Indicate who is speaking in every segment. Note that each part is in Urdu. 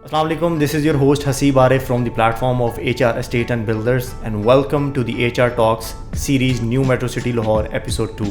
Speaker 1: Assalamu alaikum, this is your host Haseeb Arif from the platform of HR Estate and Builders and welcome to the HR Talks series New Metro City Lahore episode 2.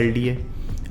Speaker 1: LDA,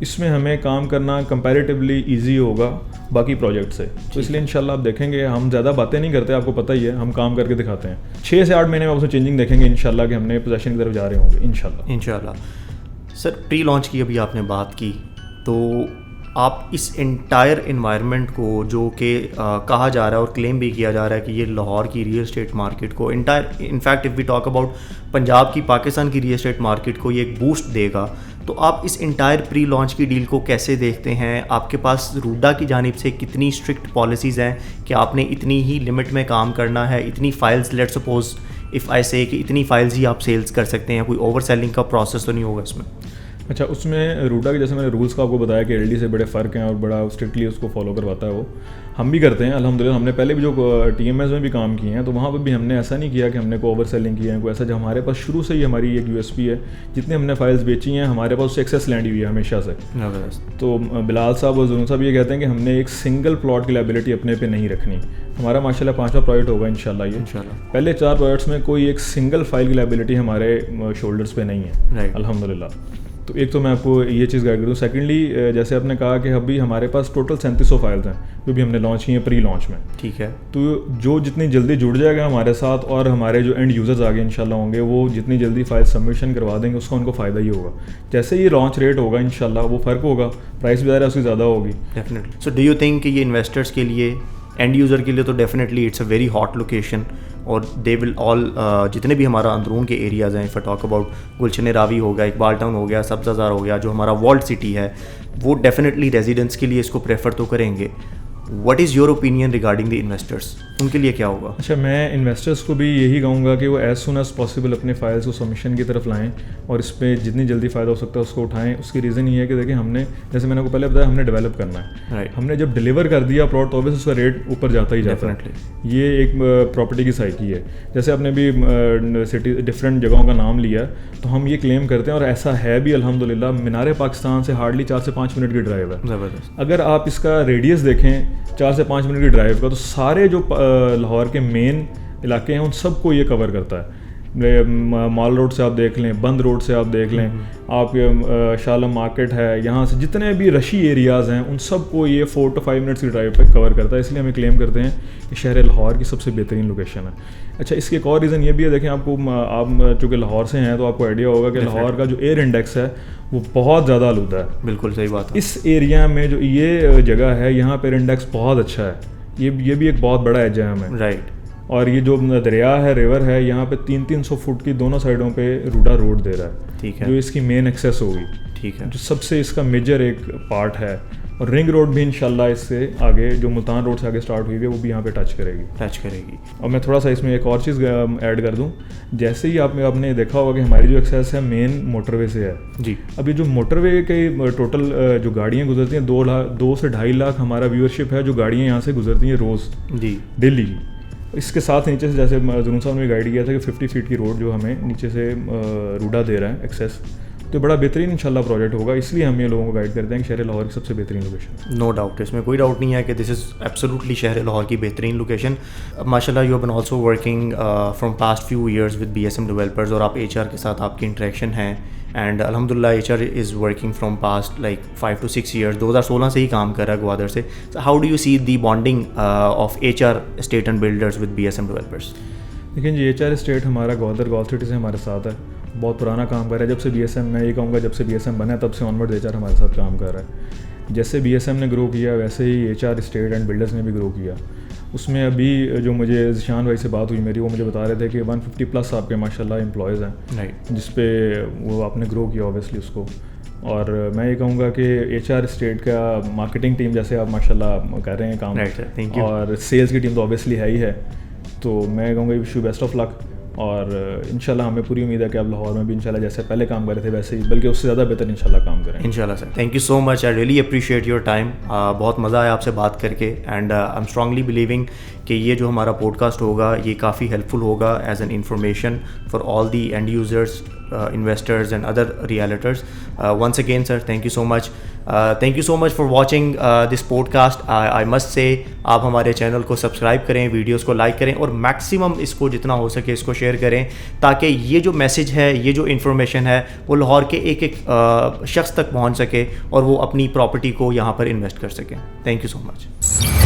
Speaker 2: اس میں ہمیں کام کرنا کمپیریٹیولی ایزی ہوگا باقی پروجیکٹ سے. تو اس لیے انشاءاللہ آپ دیکھیں گے ہم زیادہ باتیں نہیں کرتے, آپ کو پتہ ہی ہے, ہم کام کر کے دکھاتے ہیں. 6 سے 8 مہینے میں آپ اس میں چینجنگ دیکھیں گے انشاءاللہ کہ ہم نے پوزیشن کی طرف جا رہے ہوں گے انشاءاللہ.
Speaker 1: سر پری لانچ کی ابھی آپ نے بات کی, تو آپ اس انٹائر انوائرمنٹ کو جو کہ کہا جا رہا ہے اور کلیم بھی کیا جا رہا ہے کہ یہ لاہور کی ریئل اسٹیٹ مارکیٹ کو in fact if we talk about Punjab کی, پاکستان کی ریئل اسٹیٹ مارکیٹ کو یہ ایک بوسٹ دے گا, تو آپ اس انٹائر پری لانچ کی ڈیل کو کیسے دیکھتے ہیں؟ آپ کے پاس روڈا کی جانب سے کتنی اسٹرکٹ پالیسیز ہیں کہ آپ نے اتنی ہی لمٹ میں کام کرنا ہے, اتنی files, let suppose if I سے کہ اتنی فائلز ہی آپ سیلز کر سکتے ہیں, کوئی اوور سیلنگ کا پروسیس تو نہیں ہوگا اس میں؟
Speaker 2: اچھا, اس میں روڈا کے جیسے میں نے رولس کا آپ کو بتایا کہ ایل ڈی سے بڑے فرق ہیں اور بڑا اسٹرکٹلی اس کو فالو کرواتا ہے, وہ ہم بھی کرتے ہیں الحمدللہ. ہم نے پہلے بھی جو ٹی ایم ایس میں بھی کام کیے ہیں تو وہاں پہ بھی ہم نے ایسا نہیں کیا کہ ہم نے کوئی اوور سیلنگ کیا ہے, کوئی ایسا. جو ہمارے پاس شروع سے ہی ہماری ایک یو ایس پی ہے, جتنے ہم نے فائلز بیچی ہیں ہمارے پاس اس سے ایکسیس لینڈی ہوئی ہے ہمیشہ سے. تو بلال صاحب اور ظہور صاحب یہ کہتے ہیں کہ ہم نے ایک سنگل پلاٹ کی لائبلٹی اپنے پہ نہیں رکھنی. ہمارا ماشاءاللہ 5واں پروجیکٹ ہوگا انشاءاللہ یہ. پہلے 4 پروجیکٹس میں کوئی ایک سنگل فائل کی لائبلٹی ہمارے شولڈرس پہ نہیں ہے الحمدللہ. تو ایک تو میں آپ کو یہ چیز گائڈ کروں. سیکنڈلی جیسے آپ نے کہا کہ ابھی ہمارے پاس ٹوٹل 3700 فائلز ہیں جو بھی ہم نے لانچ کی ہیں پری لانچ میں.
Speaker 1: ٹھیک ہے.
Speaker 2: تو جو جتنی جلدی جڑ جائے گا ہمارے ساتھ اور ہمارے جو اینڈ یوزرز آگے انشاءاللہ ہوں گے, وہ جتنی جلدی فائل سبمیشن کروا دیں گے اس کا ان کو فائدہ ہی ہوگا. جیسے یہ لانچ ریٹ ہوگا انشاءاللہ وہ فرق ہوگا, پرائس بھی ظاہر ہے اس کی زیادہ ہوگی
Speaker 1: definitely. So do you think کہ یہ انویسٹرس کے لیے, اینڈ یوزر کے لیے تو definitely it's a very hot location, اور دے ول آل جتنے بھی ہمارا اندرون کے ایریاز ہیں, فار ٹاک اباؤٹ گلشن راوی ہو گیا, اقبال ٹاؤن ہو گیا, سبز ہزار ہو گیا, جو ہمارا والٹ سٹی ہے, وہ ڈیفینیٹلی ریزیڈنٹس کے لیے اس کو پریفر تو کریں گے. What is your opinion regarding the investors, ان کے لیے کیا ہوگا؟
Speaker 2: اچھا, میں انویسٹرس کو بھی یہی کہوں گا کہ وہ ایز سون ایز پاسبل اپنے فائلس کو سبمیشن کی طرف لائیں اور اس پہ جتنی جلدی فائدہ ہو سکتا ہے اس کو اٹھائیں. اس کی ریزن یہ ہے کہ دیکھیں ہم نے, جیسے میں نے کو پہلے بتایا, ہم نے ڈیولپ کرنا ہے. ہم نے جب ڈیلیور کر دیا پلاٹ تو obviously اس کا ریٹ اوپر جاتا ہی جاتا ہے. یہ ایک پراپرٹی کی سائیکی ہے. جیسے آپ نے بھی سٹی ڈفرینٹ جگہوں کا نام لیا, تو ہم یہ کلیم کرتے ہیں اور ایسا ہے بھی الحمدللہ. مینار پاکستان سے ہارڈلی 4 سے 5 منٹ کی ڈرائیو ہے.
Speaker 1: زبردست.
Speaker 2: اگر آپ اس کا ریڈیس دیکھیں 4 سے 5 منٹ کی ڈرائیو کا, تو سارے جو لاہور کے مین علاقے ہیں ان سب کو یہ کور کرتا ہے. مال روڈ سے آپ دیکھ لیں, بند روڈ سے آپ دیکھ لیں, آپ شالم مارکیٹ ہے, یہاں سے جتنے بھی رشی ایریاز ہیں ان سب کو یہ 4 to 5 منٹس کی ڈرائیو پہ کور کرتا ہے. اس لیے ہمیں کلیم کرتے ہیں کہ شہر لاہور کی سب سے بہترین لوکیشن ہے. اچھا, اس کے ایک اور ریزن یہ بھی ہے, دیکھیں آپ کو, آپ چونکہ لاہور سے ہیں تو آپ کو آئیڈیا ہوگا کہ لاہور کا جو ایئر انڈیکس ہے وہ بہت زیادہ آلودہ ہے.
Speaker 1: بالکل صحیح بات ہے. اس
Speaker 2: ایریا میں جو یہ جگہ ہے یہاں پہ ایئر انڈیکس بہت اچھا ہے. یہ بھی ایک بہت بڑا ایج ہے ہمیں.
Speaker 1: رائٹ.
Speaker 2: اور یہ جو دریا ہے, ریور ہے, یہاں پہ 300 فٹ کی دونوں سائڈوں پہ روڈا روڈ دے رہا ہے.
Speaker 1: ٹھیک ہے.
Speaker 2: جو اس کی مین ایکسیس ہوگی.
Speaker 1: ٹھیک ہے.
Speaker 2: جو سب سے اس کا میجر ایک پارٹ ہے. اور رنگ روڈ بھی انشاءاللہ اس سے آگے, جو ملتان روڈ سے آگے سٹارٹ ہوئی ہے, وہ بھی یہاں پہ ٹچ کرے گی. اور میں تھوڑا سا اس میں ایک اور چیز ایڈ کر دوں. جیسے ہی آپ نے دیکھا ہوگا کہ ہماری جو ایکسیس ہے مین موٹر وے سے ہے.
Speaker 1: جی.
Speaker 2: اب یہ جو موٹر وے کے ٹوٹل جو گاڑیاں گزرتی ہیں 2 سے 2.5 لاکھ ہمارا ویورشپ ہے جو گاڑیاں یہاں سے گزرتی ہیں روز.
Speaker 1: جی.
Speaker 2: ڈیلی. اس کے ساتھ نیچے سے, جیسے ظہور صاحب نے گائیڈ کیا تھا کہ 50 فیٹ کی روڈ جو ہمیں نیچے سے روڈا دے رہا ہے ایکسیس, تو بڑا بہترین انشاءاللہ پروجیکٹ ہوگا. اس لیے ہم یہ لوگوں کو گائیڈ کرتے ہیں کہ شہر لاہور کی سب سے بہترین لوکیشن.
Speaker 1: نو ڈاؤٹ, اس میں کوئی ڈاؤٹ نہیں ہے کہ دس از ایبسلیوٹلی شہر لاہور کی بہترین لوکیشن. ماشاءاللہ you have been also working from past few years with BSM developers, اور آپ HR کے ساتھ آپ کی انٹریکشن ہیں, اینڈ الحمدللہ HR is working from past like 5 to 6 years. 2016 سے ہی کام کر رہا ہے گوادر سے. How do you see the bonding of HR estate and builders with BSM developers?
Speaker 2: لیکن جی HR اسٹیٹ ہمارا گوادر گولف سٹی سے ہمارے ساتھ ہے, بہت پرانا کام کر رہا ہے. جب سے BSM, میں یہ کہوں گا جب سے BSM بنا ہے تب سے آنورڈ HR ہمارے ساتھ کام کر رہا ہے. جیسے BSM نے گرو کیا ویسے ہی HR اسٹیٹ اینڈ بلڈرز نے بھی گرو کیا. اس میں ابھی جو مجھے ذیشان بھائی سے بات ہوئی میری, وہ مجھے بتا رہے تھے کہ 150+ آپ کے ماشاءاللہ امپلائیز ہیں, جس پہ وہ آپ نے گرو کیا اوبیسلی اس کو. اور میں یہ کہوں گا کہ HR اسٹیٹ کا مارکیٹنگ ٹیم جیسے آپ ماشاءاللہ کر رہے ہیں کام, اور سیلس کی ٹیم تو اوبیسلی ہے ہی ہے. تو میں کہوں گا وش یو بیسٹ آف لک, اور انشاءاللہ ہمیں پوری امید ہے کہ آپ لاہور میں بھی انشاءاللہ جیسے پہلے کام کر رہے تھے ویسے ہی بلکہ اس سے زیادہ بہتر انشاءاللہ کام کریں
Speaker 1: انشاءاللہ. Sir thank you so much, I really appreciate your time. بہت مزہ آیا آپ سے بات کر کے, and I am strongly believing کہ یہ جو ہمارا پوڈ کاسٹ ہوگا یہ کافی ہیلپ فل ہوگا as an information for all the end users investors and other realtors. Once again, sir, thank you so much. Thank you so much for watching this podcast. I must say آپ ہمارے چینل کو سبسکرائب کریں, ویڈیوز کو لائک کریں اور میکسیمم اس کو جتنا ہو سکے اس کو شیئر کریں, تاکہ یہ جو میسیج ہے, یہ جو انفارمیشن ہے, وہ لاہور کے ایک ایک شخص تک پہنچ سکے اور وہ اپنی پراپرٹی کو یہاں پر انویسٹ کر سکیں. Thank you so much.